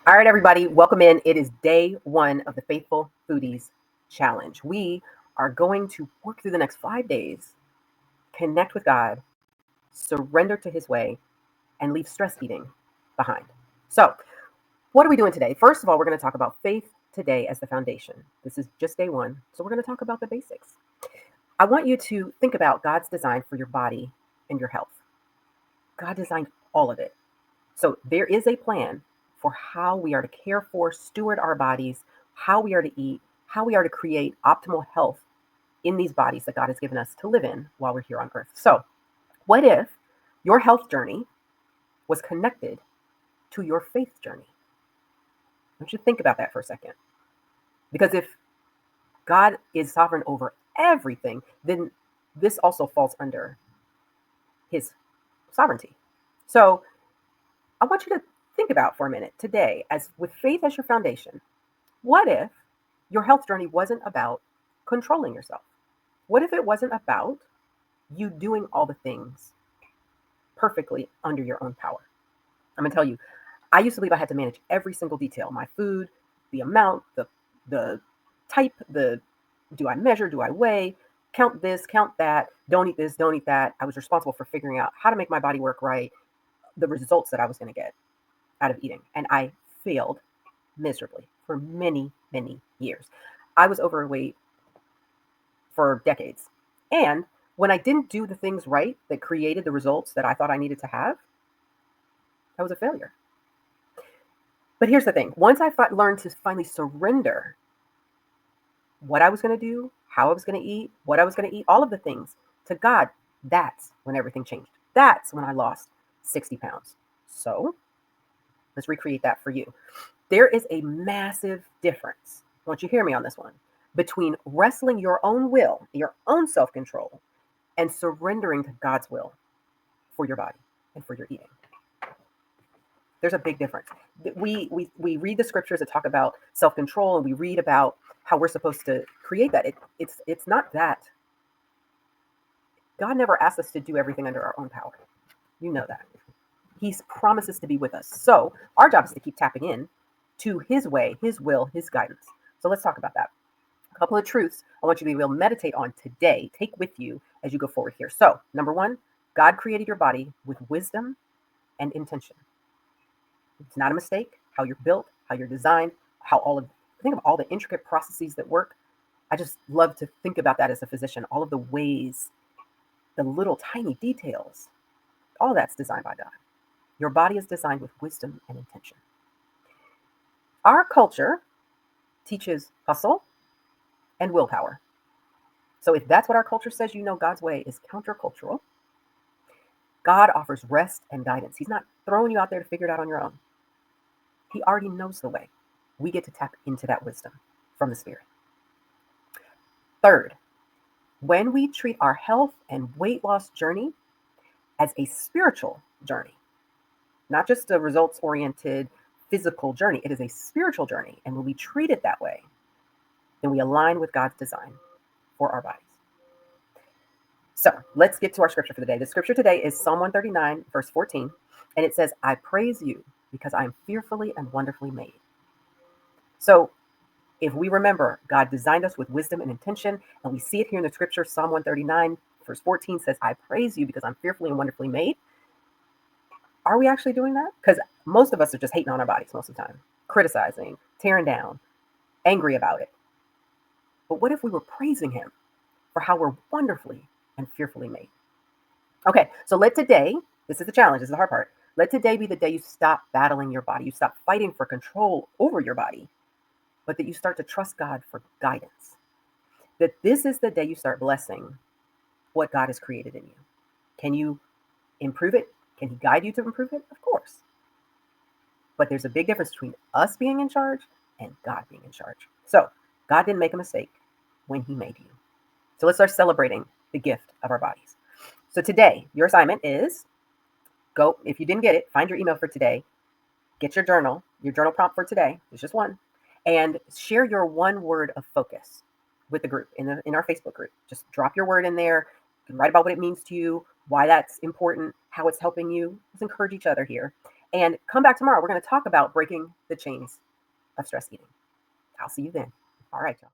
All right, everybody, welcome in. It is day one of the Faithful Foodies Challenge. We are going to work through the next 5 days, connect with God, surrender to His way, and leave stress eating behind. So, what are we doing today? First of all, we're going to talk about faith today as the foundation. This is just day one, so we're going to talk about the basics. I want you to think about God's design for your body and your health. God designed all of it. So there is a plan for how we are to care for, steward our bodies, how we are to eat, how we are to create optimal health in these bodies that God has given us to live in while we're here on earth. So, what if your health journey was connected to your faith journey? I want you to think about that for a second. Because if God is sovereign over everything, then this also falls under His sovereignty. So, I want you to think about for a minute today, as with faith as your foundation, what if your health journey wasn't about controlling yourself? What if it wasn't about you doing all the things perfectly under your own power? I'm gonna tell you, I used to believe I had to manage every single detail, my food, the amount, the type, the do I measure, do I weigh, count this, count that, don't eat this, don't eat that. I was responsible for figuring out how to make my body work right, the results that I was gonna get out of eating. And I failed miserably for many, many years. I was overweight for decades. And when I didn't do the things right that created the results that I thought I needed to have, I was a failure. But here's the thing, once I learned to finally surrender what I was going to do, how I was going to eat, what I was going to eat, all of the things to God, that's when everything changed. That's when I lost 60 pounds. So let's recreate that for you. There is a massive difference, I want you to hear me on this one, between wrestling your own will, your own self-control, and surrendering to God's will for your body and for your eating. There's a big difference. We read the scriptures that talk about self-control, and we read about how we're supposed to create that. It's not that. God never asked us to do everything under our own power. You know that. He promises to be with us. So our job is to keep tapping in to His way, His will, His guidance. So let's talk about that. A couple of truths I want you to be able to meditate on today. Take with you as you go forward here. So, number one, God created your body with wisdom and intention. It's not a mistake. How you're built, how you're designed, think of all the intricate processes that work. I just love to think about that as a physician. All of the ways, the little tiny details, all that's designed by God. Your body is designed with wisdom and intention. Our culture teaches hustle and willpower. So if that's what our culture says, God's way is countercultural. God offers rest and guidance. He's not throwing you out there to figure it out on your own. He already knows the way. We get to tap into that wisdom from the Spirit. Third, when we treat our health and weight loss journey as a spiritual journey, not just a results-oriented physical journey, it is a spiritual journey. And when we treat it that way, then we align with God's design for our bodies. So let's get to our scripture for the day. The scripture today is Psalm 139, verse 14. And it says, I praise you because I am fearfully and wonderfully made. So if we remember, God designed us with wisdom and intention, and we see it here in the scripture, Psalm 139, verse 14 says, I praise you because I'm fearfully and wonderfully made. Are we actually doing that? Because most of us are just hating on our bodies most of the time, criticizing, tearing down, angry about it. But what if we were praising Him for how we're wonderfully and fearfully made? Okay, so let today, this is the challenge, this is the hard part. Let today be the day you stop battling your body, you stop fighting for control over your body, but that you start to trust God for guidance. That this is the day you start blessing what God has created in you. Can you improve it? Can He guide you to improve it? Of course. But there's a big difference between us being in charge and God being in charge. So God didn't make a mistake when He made you. So let's start celebrating the gift of our bodies. So today, your assignment is go, if you didn't get it, find your email for today, get your journal prompt for today, there's just one, and share your one word of focus with the group in our Facebook group. Just drop your word in there. You can write about what it means to you, why that's important, how it's helping you. Let's encourage each other here. And come back tomorrow. We're going to talk about breaking the chains of stress eating. I'll see you then. All right, y'all.